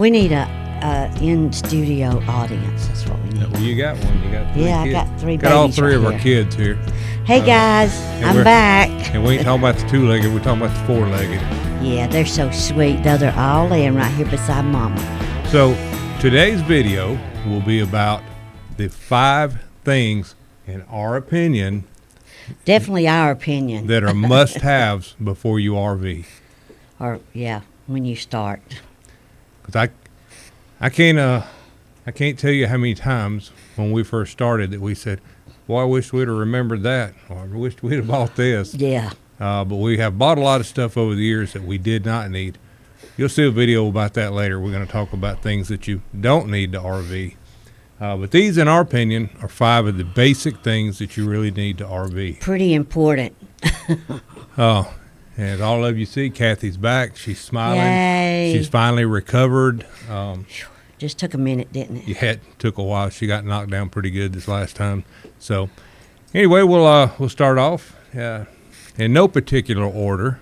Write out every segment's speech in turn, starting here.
We need a in-studio audience. That's what we need. Well, you got one. You got three kids. I got three babies. Got all three right of our here. kids here. Hey guys, I'm back. And we ain't talking about the two-legged. We're talking about the four-legged. Yeah, they're so sweet. Though they're all laying right here beside Mama. So today's video will be about the 5 things, in our opinion, Definitely our opinion. that are must-haves before you RV. Or yeah, when you start. Because I can't tell you how many times when we first started that we said, "Boy, I wish we'd have remembered that," or "I wish we'd have bought this." Yeah. But we have bought a lot of stuff over the years that we did not need. You'll see a video about that later. We're going to talk about things that you don't need to RV. But these, in our opinion, are 5 of the basic things that you really need to RV. Pretty important. And all of you see, Kathy's back. She's smiling. Yay. She's finally recovered. Just took a minute, didn't it? Yeah, it took a while. She got knocked down pretty good this last time. So, anyway, we'll start off in no particular order,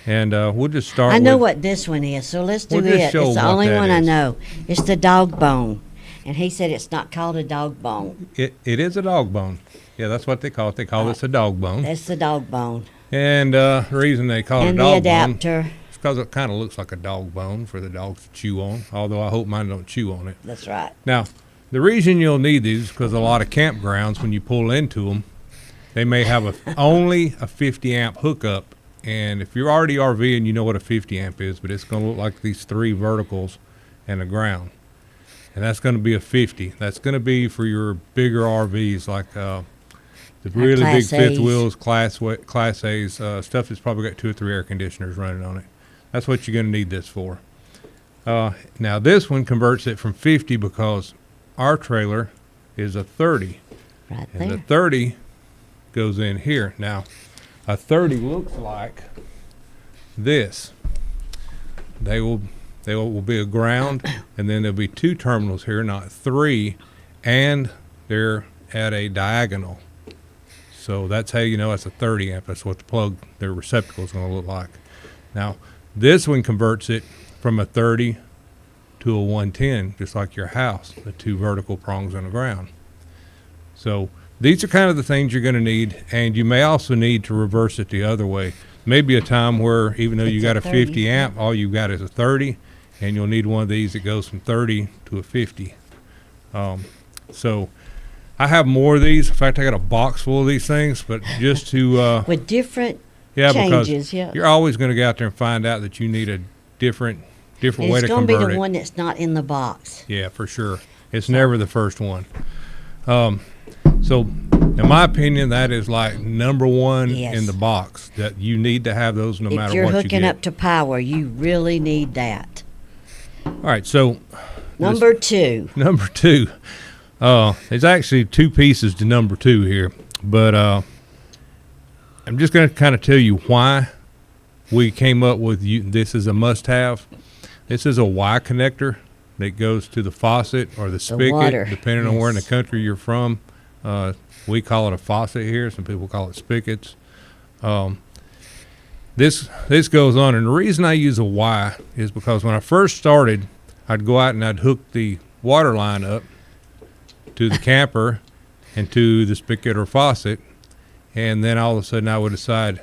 and we'll just start. I know with, what this one is, so let's do We'll just it. show It's the what only that one I is. know. It's the dog bone, and he said it's not called a dog bone. It is a dog bone. Yeah, that's what they call it. They call this a dog bone. That's the dog bone. And the reason they call it a And the dog bone adapter. is because it kind of looks like a dog bone for the dogs to chew on, although I hope mine don't chew on it. That's right. Now, the reason you'll need these is because a lot of campgrounds, when you pull into them, they may have only a 50 amp hookup. And if you're already RVing, you know what a 50 amp is, but it's going to look like these 3 verticals and a ground. And that's going to be a 50. That's going to be for your bigger RVs, like the really big Class fifth A's. wheels, Class A's, stuff that's probably got 2 or 3 air conditioners running on it. That's what you're going to need this for. Now, this one converts it from 50 because our trailer is a 30. Right And the there. 30 goes in here. Now, a 30 looks like this. They will be a ground, and then there'll be 2 terminals here, not 3, and they're at a diagonal. So that's how you know it's a 30 amp. That's what their receptacle is going to look like. Now, this one converts it from a 30 to a 110, just like your house, the 2 vertical prongs on the ground. So these are kind of the things you're going to need, and you may also need to reverse it the other way. Maybe a time where, even though you It's got a a 50 30. amp, all you got is a 30, and you'll need one of these that goes from 30 to a 50. So I have more of these. In fact, I got a box full of these things, but just to With different because changes, yeah. you're always going to get out there and find out that you need a different And way it's to going to be convert the it. one that's not in the box. Yeah, for sure. It's never the first one. So, in my opinion, that is like number 1 Yes. in the box. That you need to have those no If matter you're what you hooking get. up to power, you really need that. All right, so Number 2. number 2. There's actually 2 pieces to number 2 here, but I'm just going to kind of tell you why we came up with this is a must-have. This is a Y connector that goes to the faucet or the spigot, water. depending on where in the Yes. country you're from. We call it a faucet here. Some people call it spigots. This goes on, and the reason I use a Y is because when I first started, I'd go out and I'd hook the water line up to the camper and to the spigot or faucet, and then all of a sudden I would decide,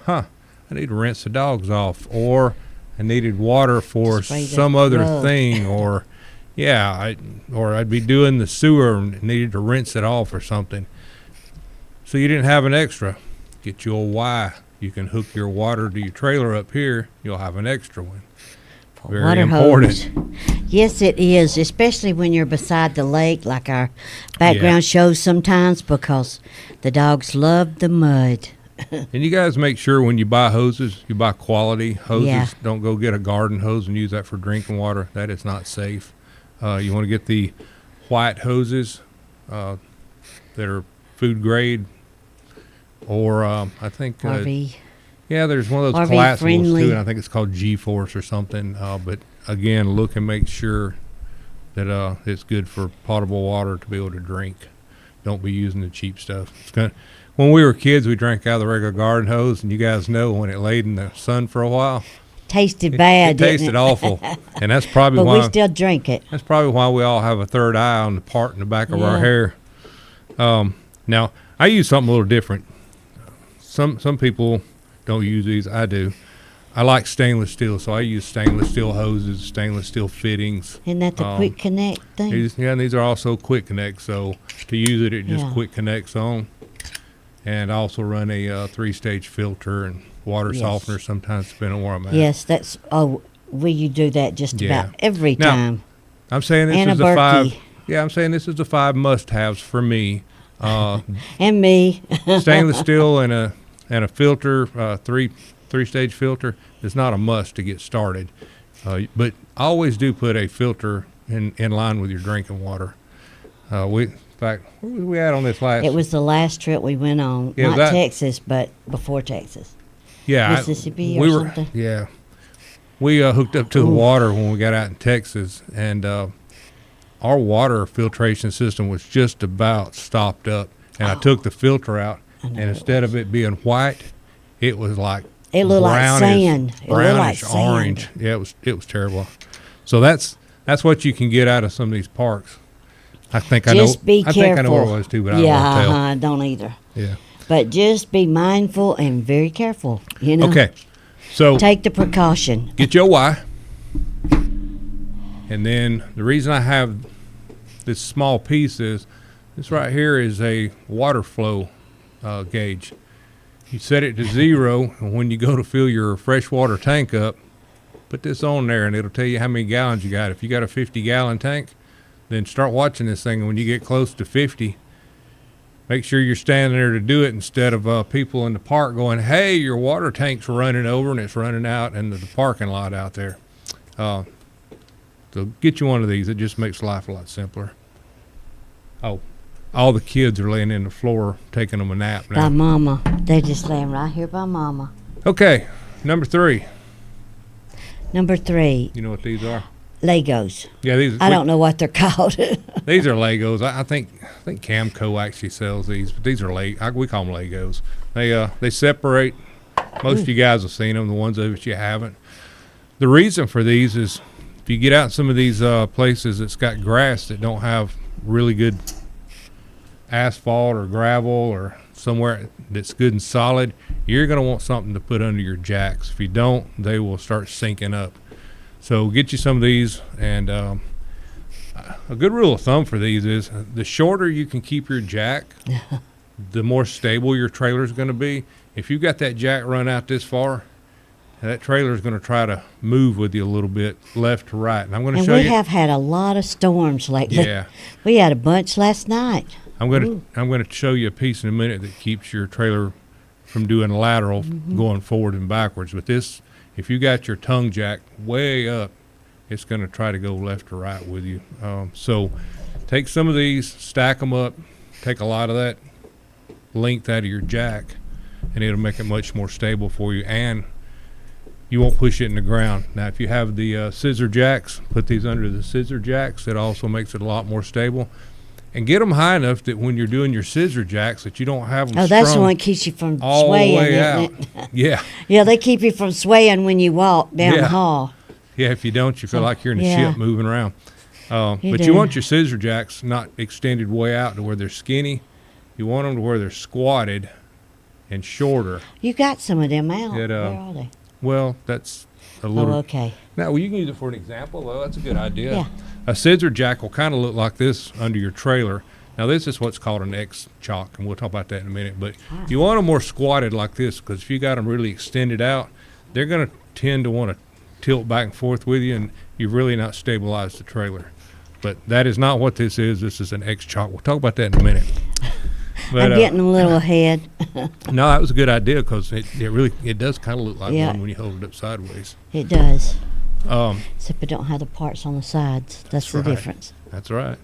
I need to rinse the dogs off, or I needed water for Spray the some other rug. thing, or I'd be doing the sewer and needed to rinse it off or something. So you didn't have an extra. Get you a Y. You can hook your water to your trailer up here. You'll have an extra one. Very Water important. hose. Yes, it is, especially when you're beside the lake, like our background shows sometimes, because the dogs love the mud. And you guys make sure when you buy hoses, you buy quality hoses. Yeah. Don't go get a garden hose and use that for drinking water. That is not safe. You want to get the white hoses that are food grade, or I think RV. yeah, there's one of those RV collapsibles friendly. too, and I think it's called G-Force or something. But again, look and make sure that it's good for potable water to be able to drink. Don't be using the cheap stuff. When we were kids, we drank out of the regular garden hose, and you guys know when it laid in the sun for a while, tasted bad, It didn't tasted it? awful, and that's probably But why we still drink it. that's probably why we all have a third eye on the part in the back of our Yeah. hair. Now I use something a little different. Some people don't use these. I do. I like stainless steel, so I use stainless steel hoses, stainless steel fittings. Isn't that the quick connect thing? And these are also quick connect. So to use it, it just Yeah. quick connects on. And I also run a 3-stage filter and water Yes. softener sometimes, depending on where I'm at. Yes, that's. Oh, you do that just Yeah. about every Now, time. I'm saying this Anna is the 5. Berkey. Yeah, I'm saying this is the 5 must-haves for me. And me. Stainless steel and a filter, three-stage filter is not a must to get started. But I always do put a filter in line with your drinking water. In fact, where was we at on this last? It was the last trip we went on. Yeah, Not that- Texas, but before Texas. yeah, Mississippi or we were, something. Yeah, we hooked up to the water when we got out in Texas, and our water filtration system was just about stopped up. And I took the filter out, I know and it instead of it being white, it was like It looked like brownish- sand. It looked like brownish sand. orange. Yeah, it was terrible. So that's what you can get out of some of these parks. I think I know. Just be I careful. think I know where it was too, but I don't yeah, want to tell. I don't either. Yeah. But just be mindful and very careful. You know. Okay. So Take the precaution. get your Y. And then the reason I have this small piece is this right here is a water flow gauge. You set it to 0, and when you go to fill your freshwater tank up, put this on there, and it'll tell you how many gallons you got. If you got a 50-gallon tank, then start watching this thing, and when you get close to 50, make sure you're standing there to do it instead of people in the park going, hey, your water tank's running over, and it's running out in the parking lot out there. So get you one of these. It just makes life a lot simpler. Oh, all the kids are laying in the floor taking them a nap By now. Mama. They're just laying right here by Mama. Okay, number 3. Number 3, You know what these are? Legos. Yeah, these. I don't know what they're called. These are Legos. I think Camco actually sells these, but these are we call them Legos. They separate. Most of you guys have seen them. The ones of you haven't. The reason for these is if you get out in some of these places that's got grass that don't have really good asphalt or gravel or somewhere that's good and solid, you're going to want something to put under your jacks. If you don't, they will start sinking up. So get you some of these, and a good rule of thumb for these is the shorter you can keep your jack, the more stable your trailer is going to be. If you've got that jack run out this far, that trailer is going to try to move with you a little bit left to right. And I'm going to And show we you. have had a lot of storms lately. Yeah. We had a bunch last night. I'm going to show you a piece in a minute that keeps your trailer from doing lateral, going forward and backwards. But this, if you got your tongue jack way up, it's going to try to go left or right with you. So take some of these, stack them up, take a lot of that length out of your jack, and it'll make it much more stable for you, and you won't push it in the ground. Now, if you have the scissor jacks, put these under the scissor jacks. It also makes it a lot more stable. And get them high enough that when you're doing your scissor jacks that you don't have them Oh, that's the strung one that keeps you from all swaying, the way out. isn't it? Yeah. Yeah, they keep you from swaying when you walk down Yeah. the hall. Yeah, if you don't, you feel like you're in a Yeah. ship moving around. But do. you want your scissor jacks not extended way out to where they're skinny. You want them to where they're squatted and shorter. You got some of them out. It, Where are they? Well, that's a Oh, little. okay. Now, well, you can use it for an example, though. That's a good idea. Yeah. A scissor jack will kind of look like this under your trailer. Now, this is what's called an X-chock, and we'll talk about that in a minute. But you want them more squatted like this, because if you got them really extended out, they're going to tend to want to tilt back and forth with you, and you've really not stabilized the trailer. But that is not what this is. This is an X-chock. We'll talk about that in a minute. But, I'm getting a little ahead. no, that was a good idea, because it does kind of look like Yeah. one when you hold it up sideways. It does. Um, Except it don't have the parts on the sides. That's the right. difference. That's right.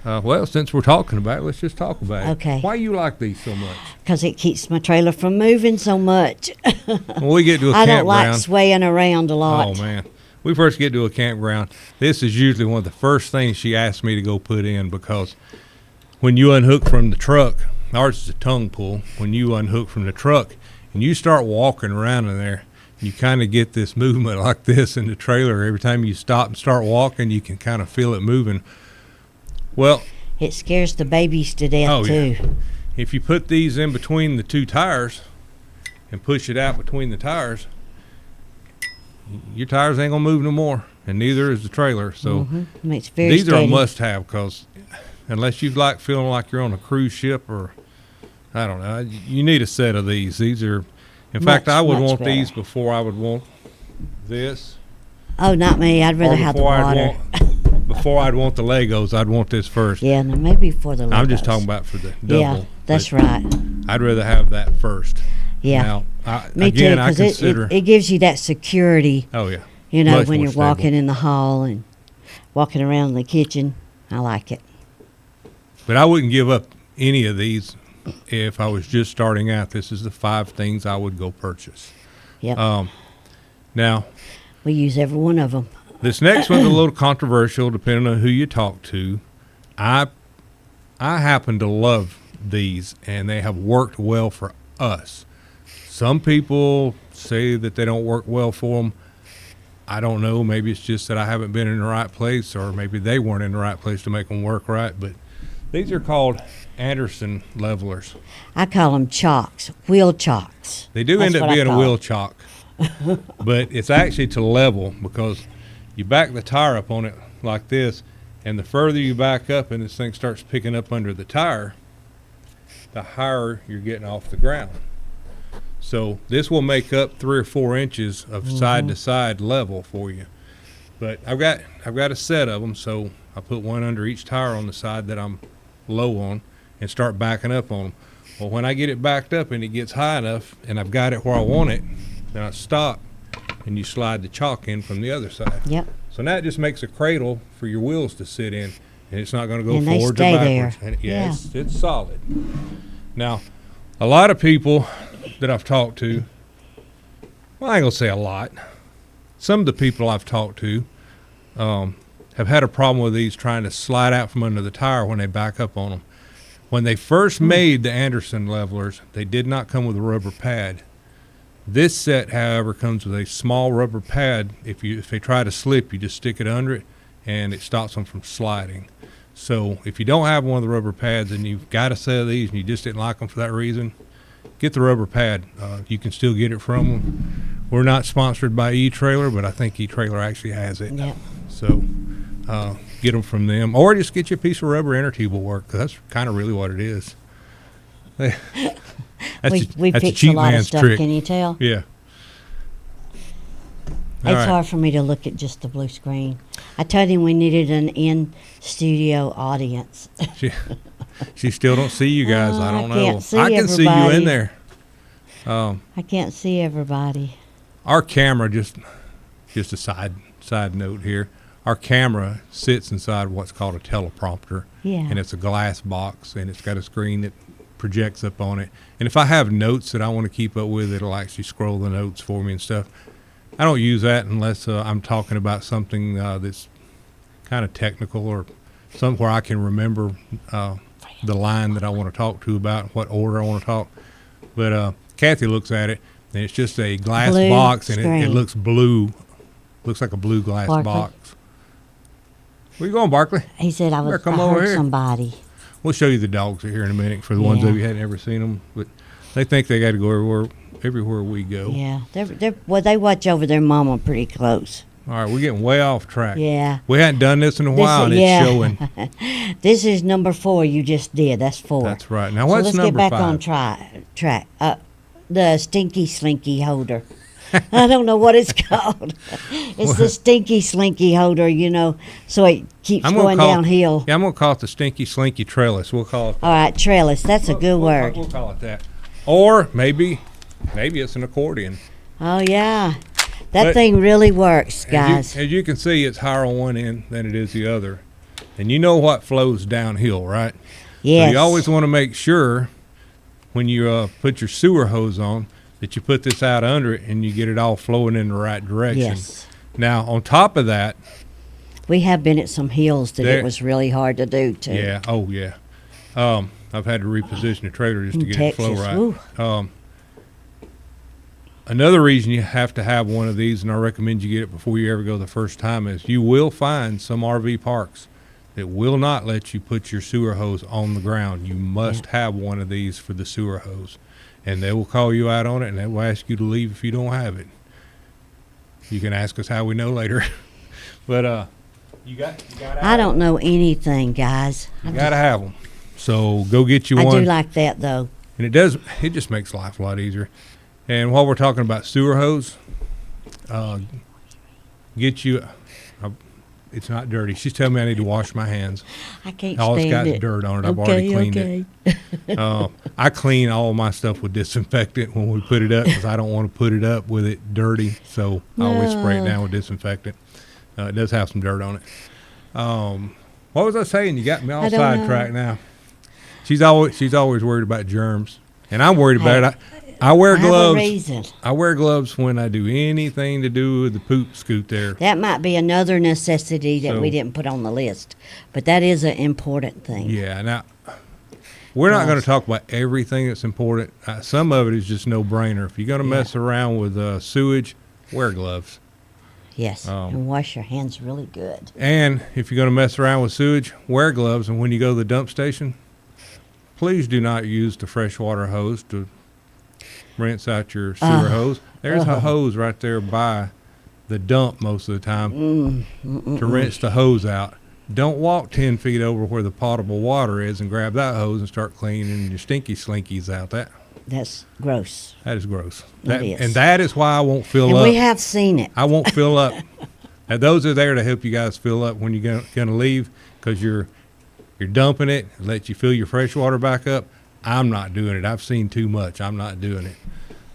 Well, since we're talking about it, let's just talk about it. Okay. Why you like these so much? Because it keeps my trailer from moving so much. When we get to a I don't campground, like swaying around a lot. oh man, we first get to a campground. This is usually one of the first things she asks me to go put in, because when you unhook from the truck, ours is a tongue pull. When you unhook from the truck and you start walking around in there, you kind of get this movement like this in the trailer. Every time you stop and start walking, you can kind of feel it moving. Well, it scares the babies to death too. Yeah. If you put these in between the two tires and push it out between the tires, your tires ain't gonna move no more, and neither is the trailer. So It's very these steady. are a must-have, because unless you like feeling like you're on a cruise ship, or I don't know, you need a set of these. These are, in fact, I would want these before I would want this. Oh, not me. I'd rather have the water. Before I'd want the Legos, I'd want this first. Yeah, no, maybe for the Legos. I'm just talking about for the double. Yeah, that's right. I'd rather have that first. Yeah. Now, Me again, too, I because consider. it gives you that security. Oh yeah. You know, Much when more you're stable. walking in the hall and walking around the kitchen. I like it. But I wouldn't give up any of these if I was just starting out. This is the 5 things I would go purchase. Yep. Now, We use every one of them. this next one's a little controversial depending on who you talk to. I happen to love these, and they have worked well for us. Some people say that they don't work well for them. I don't know. Maybe it's just that I haven't been in the right place, or maybe they weren't in the right place to make them work right. But these are called Anderson levelers. I call them chocks, wheel chocks. They do That's end up what I being a call wheel it. chock, but it's actually to level, because you back the tire up on it like this, and the further you back up and this thing starts picking up under the tire, the higher you're getting off the ground. So this will make up 3 or 4 inches of side to side level for you. But I've got a set of them, so I put one under each tire on the side that I'm low on and start backing up on them. Well, when I get it backed up and it gets high enough and I've got it where I want it, then I stop and you slide the chalk in from the other side. Yep. So now it just makes a cradle for your wheels to sit in, and it's not going to go And they forwards stay or there. backwards. And Yeah. it's solid. Now, a lot of people that I've talked to, well, I ain't going to say a lot. Some of the people I've talked to have had a problem with these trying to slide out from under the tire when they back up on them. When they first made the Anderson levelers, they did not come with a rubber pad. This set, however, comes with a small rubber pad. If they try to slip, you just stick it under it, and it stops them from sliding. So if you don't have one of the rubber pads and you've got a set of these and you just didn't like them for that reason, get the rubber pad. You can still get it from them. We're not sponsored by E-Trailer, but I think E-Trailer actually has it. Yep. So get them from them, or just get you a piece of rubber inner tube will work, because that's kind of really what it is. We that's a fix cheap a lot of man's stuff, trick. can you tell? Yeah. All It's right. hard for me to look at just the blue screen. I told him we needed an in-studio audience. She still don't see you guys. I I don't know. can't see I can see you everybody. in there. I can't see everybody. Our camera, just a side note here. Our camera sits inside what's called a teleprompter, Yeah. and it's a glass box, and it's got a screen that projects up on it. And if I have notes that I want to keep up with, it'll actually scroll the notes for me and stuff. I don't use that unless I'm talking about something that's kind of technical, or something where I can remember the line that I want to talk to about, what order I want to talk. But Kathy looks at it, and it's just a glass Blue box, and it screen. looks blue. Looks like a blue glass Barkley? box. Where you going, Barkley? He said I Better was. come I over heard here. somebody. We'll show you the dogs here in a minute for the ones Yeah. of you hadn't ever seen them. But they think they got to go everywhere we go. Yeah, they watch over their mama pretty close. All right, we're getting way off track. Yeah. We hadn't done this in a while, and yeah. it's showing. This is number 4 you just did. That's 4. That's right. Now, So what's let's number get back 5? on track. The stinky slinky holder. I don't know what it's called. It's the stinky slinky holder, so it keeps going downhill. Yeah, I'm going to call it the stinky slinky trellis. We'll call it that. All right, trellis. That's a good word. We'll call it that. Or maybe it's an accordion. Oh, yeah. That But thing really works, guys. As you can see, it's higher on one end than it is the other. And you know what flows downhill, right? Yes. So you always want to make sure when you put your sewer hose on that you put this out under it and you get it all flowing in the right direction. Yes. Now, on top of that, We have been at some hills that There- it was really hard to do, too. yeah, oh yeah. I've had to reposition the trailer just to In get it to flow Texas, right. woo. Another reason you have to have one of these, and I recommend you get it before you ever go the first time, is you will find some RV parks that will not let you put your sewer hose on the ground. You must have one of these for the sewer hose, and they will call you out on it, and they will ask you to leave if you don't have it. You can ask us how we know later. But you got I don't know anything, guys. You got to have them. So go get you one. I do like that, though. And it just makes life a lot easier. And while we're talking about sewer hose, get you, it's not dirty. She's telling me I need to wash my hands. I can't all stand it. All it's got is dirt on it. I've already cleaned it. I clean all my stuff with disinfectant when we put it up because I don't want to put it up with it dirty. So I always spray it down with disinfectant. It does have some dirt on it. What was I saying? You got me all sidetracked now. She's always worried about germs, and I'm worried about it. I wear gloves. I wear gloves when I do anything to do with the poop scoot there. That might be another necessity that we didn't put on the list, but that is an important thing. Yeah. Now, we're not going to talk about everything that's important. Some of it is just no-brainer. If you're going to mess around with sewage, wear gloves. Yes, and wash your hands really good. And if you're going to mess around with sewage, wear gloves. And when you go to the dump station, please do not use the freshwater hose to rinse out your sewer hose. There's a hose right there by the dump most of the time to rinse the hose out. Don't walk 10 feet over where the potable water is and grab that hose and start cleaning your stinky slinkies out. That's gross. That is gross. That is. And that is why I won't fill up. We have seen it. I won't fill up. And those are there to help you guys fill up when you're going to leave because you're dumping it, let you fill your fresh water back up. I'm not doing it. I've seen too much. I'm not doing it.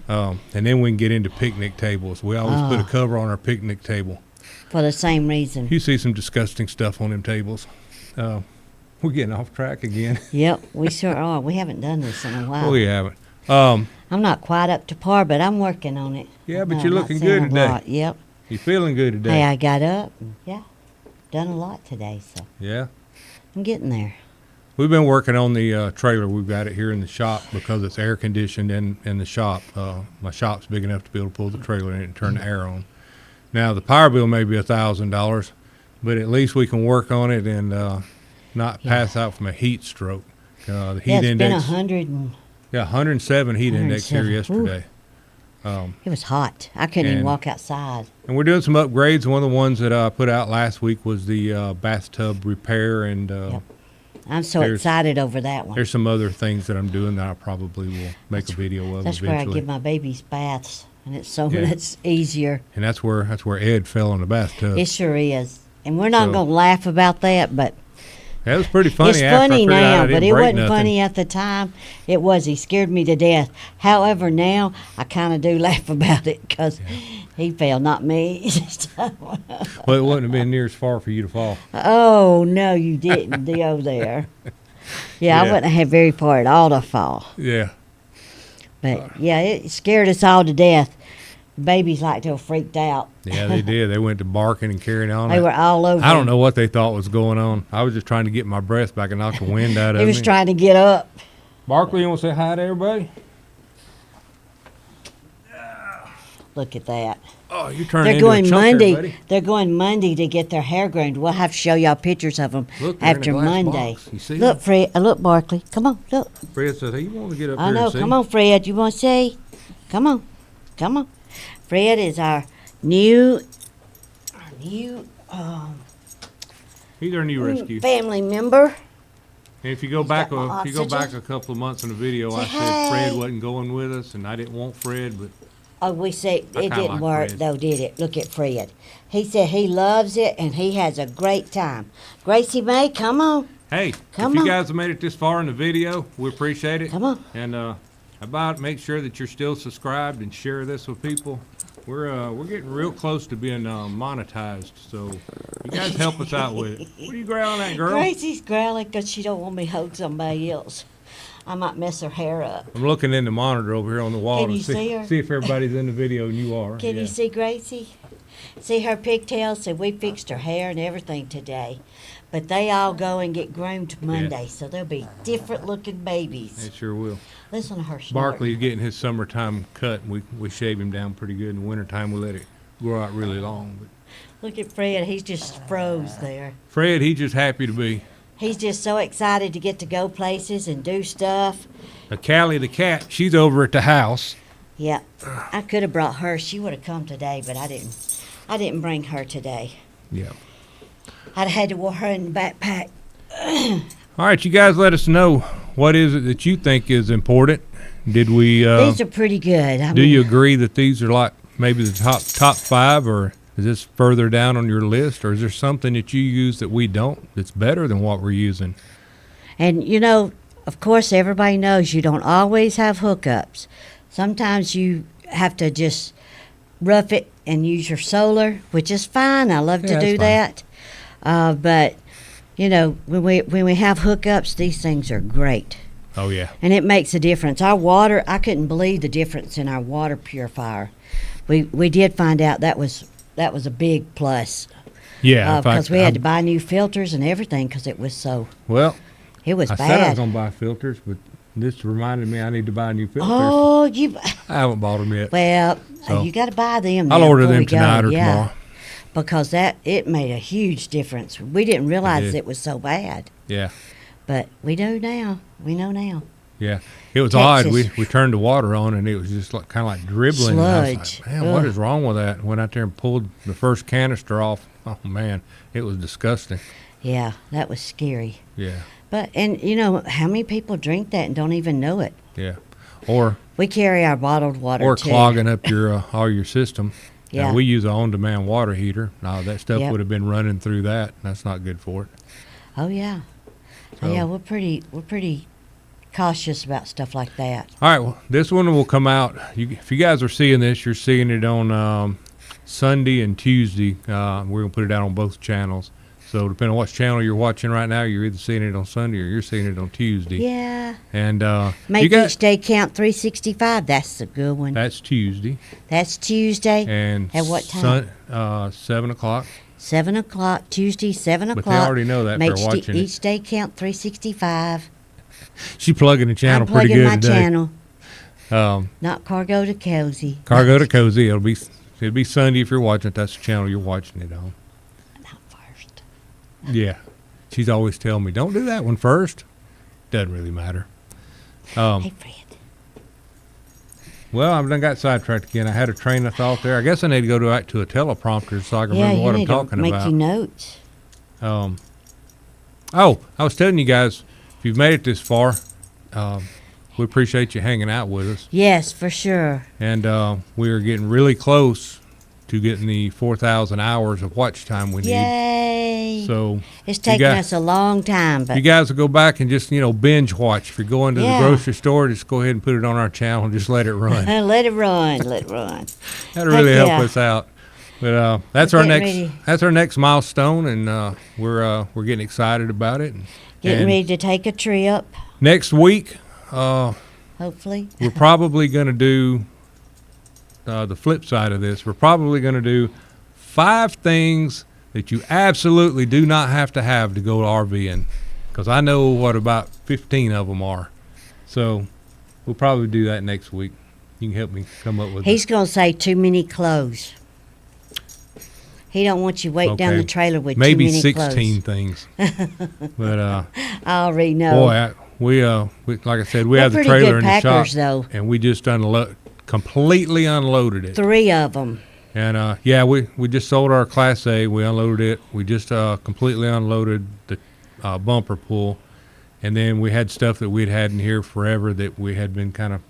And then we can get into picnic tables. We always put a cover on our picnic table. For the same reason. You see some disgusting stuff on them tables. We're getting off track again. Yep, we sure are. We haven't done this in a while. We haven't. I'm not quite up to par, but I'm working on it. Yeah, but you're looking good today. Yep. You're feeling good today. Hey, I got up and, done a lot today. So yeah. I'm getting there. We've been working on the trailer. We've got it here in the shop because it's air conditioned in the shop. My shop's big enough to be able to pull the trailer in and turn the air on. Now the power bill may be $1,000, but at least we can work on it and not pass out from a heat stroke. The heat index. It's been 107 heat index here yesterday. It was hot. I couldn't even walk outside. And we're doing some upgrades. One of the ones that I put out last week was the bathtub repair and. I'm so excited over that one. There's some other things that I'm doing that I probably will make a video of that's eventually. Where I give my babies baths, and it's so much easier. And that's where Ed fell in the bathtub. It sure is. And we're not going to laugh about that, but that was pretty funny. It's funny now, but it wasn't funny at the time. It was. He scared me to death. However, now I kind of do laugh about it because he fell, not me. Well, it wouldn't have been near as far for you to fall. Oh, no, you didn't go there. I wouldn't have very far at all to fall. Yeah. But, it scared us all to death. Babies like to have freaked out. Yeah, they did. They went to barking and carrying on. They were all over. I don't know what they thought was going on. I was just trying to get my breath back and knock the wind out of me. He was trying to get up. Barkley, you want to say hi to everybody? Look at that. Oh, you're turning into a chunk there, buddy. They're going Monday to get their hair groomed. We'll have to show y'all pictures of them after Monday. You see look, Fred. Look, Barkley. Come on, look. Fred said, "Hey, you want to get up here?" I know. And see? Come on, Fred. You want to see? Come on. Fred is our new. He's our new rescue family member. And if you go back a couple of months in the video, I said Fred wasn't going with us, and I didn't want Fred, but. Oh, we said it didn't work though, did it? Look at Fred. He said he loves it and he has a great time. Gracie Mae, come on. Hey, if you guys have made it this far in the video, we appreciate it. Come on. And make sure that you're still subscribed and share this with people. We're getting real close to being monetized, so you guys help us out with it. What are you growling at, girl? Gracie's growling because she don't want me to hold somebody else. I might mess her hair up. I'm looking in the monitor over here on the wall to see if everybody's in the video, and you are. Can you see Gracie? See her pigtails? So we fixed her hair and everything today. But they all go and get groomed Monday, so they'll be different looking babies. It sure will. Listen to her snort. Barkley's getting his summertime cut. We shave him down pretty good. In the wintertime, we let it grow out really long. But Look at Fred. He's just froze there. Fred, he's just happy to be. He's just so excited to get to go places and do stuff. Callie the cat, she's over at the house. Yeah, I could have brought her. She would have come today, but I didn't. I didn't bring her today. Yeah. I'd had to wear her in the backpack. All right, you guys let us know what is it that you think is important. Did we These are pretty good. do you agree that these are like maybe the top 5, or is this further down on your list, or is there something that you use that we don't that's better than what we're using? And you know, of course, everybody knows you don't always have hookups. Sometimes you have to just rough it and use your solar, which is fine. I love to do that. But you know, when we have hookups, these things are great. Oh yeah. And it makes a difference. Our water, I couldn't believe the difference in our water purifier. We did find out that was a big plus. Yeah, because we had to buy new filters and everything because it was so. Well, it was I bad. said I was gonna buy filters, but this reminded me I need to buy new filters. Oh, I haven't bought them yet. Well, So, you got to buy them. I'll now order before them we go. tonight or tomorrow. Because it made a huge difference. We didn't realize it was so bad, Yeah. but we do now. We know now. Yeah, it was Texas. odd. We turned the water on and it was just like kind of like dribbling. And I was Sludge. like, man, what is wrong with that? Went out there and pulled the first canister off. Oh man, it was disgusting. Yeah, that was scary. Yeah, But and you know how many people drink that and don't even know it. yeah, or We carry our bottled water too. clogging up your all your system. Yeah. We use an on-demand water heater. Now that stuff Yep. would have been running through that. That's not good for it. Oh yeah. So- Yeah, we're pretty cautious about stuff like that. All right, well, this one will come out. If you guys are seeing this, you're seeing it on Sunday and Tuesday. We're going to put it out on both channels. So depending on what channel you're watching right now, you're either seeing it on Sunday or you're seeing it on Tuesday. Yeah. And you Make guys, each day count 365. That's a good one. that's Tuesday. That's Tuesday. And At what time? 7 o'clock. 7 o'clock, Tuesday, 7 But o'clock. they already know that if Make they're watching it. each day count 365. She's plugging the channel I'm pretty plugging good my today. channel. Not Cargo to Cozy. Cargo to Cozy. It'll be Sunday if you're watching it. That's the channel you're watching it on. Not first. Yeah. She's always telling me, don't do that one first. Doesn't really matter. Hey, Fred. Well, I've done got sidetracked again. I had a train of thought there. I guess I need to go back to a teleprompter so I can remember you what I'm need talking to make about. your notes. Oh, I was telling you guys, if you've made it this far, we appreciate you hanging out with us. Yes, for sure. And we are getting really close to getting the 4,000 hours of watch time we need. Yay. So It's taken guys- us a long time, but you guys will go back and just, binge watch. If you're going to Yeah. the grocery store, just go ahead and put it on our channel and just let it run. let it run. Let it run. That'll really help yeah. us out. But that's We're our getting next ready. that's our next milestone, and we're getting excited about it. Getting And ready to take a trip, next week, hopefully. we're probably going to do the flip side of this. We're probably going to do 5 things that you absolutely do not have to go to RVing, because I know what about 15 of them are. So we'll probably do that next week. You can help me come up with He's going to say too many clothes. He don't want you weight down Okay. the trailer with maybe too many 16 things. But I already know. boy, we like I said, we They're have the pretty trailer good in the packers, shop, though. and we just completely unloaded it. 3 of them. And we just sold our Class A. We unloaded it. We just completely unloaded the bumper pull, and then we had stuff that we'd had in here forever that we had been kind of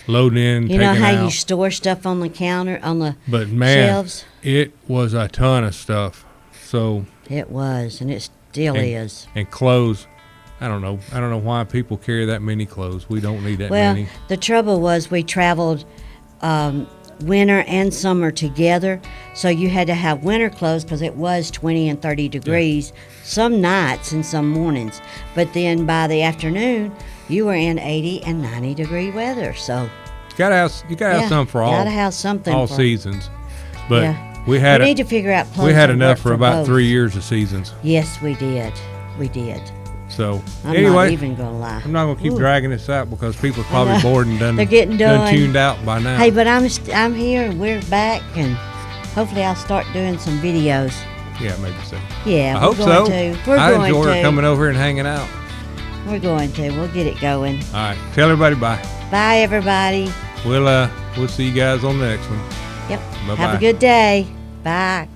loading in, You know taking how out. you store stuff on the counter, on the But man, shelves? it was a ton of stuff. So It was, and it still is. and clothes. I don't know why people carry that many clothes. We don't need that Well, many. the trouble was we traveled winter and summer together, so you had to have winter clothes because it was 20 and 30 degrees some nights and some mornings. But then by the afternoon, you were in 80 and 90 degree weather. So You gotta have something for gotta have something all for- seasons. But Yeah. We had we need to figure out plugs we had that enough work for about both. 3 years of seasons. Yes, we did. We did. So I'm anyway, not even gonna lie. I'm not gonna keep Ooh. dragging this out because people are I probably know. bored and done. They're getting done. tuned out by now. Hey, but I'm here and we're back, and hopefully I'll start doing some videos. Yeah, maybe so. Yeah, I we're hope going so. to. We're I going enjoy to. her coming over and hanging out. We're going to. We'll get it going. All right, tell everybody bye. Bye, everybody. We'll see you guys on the next one. Yep. Bye-bye. Have a good day. Bye.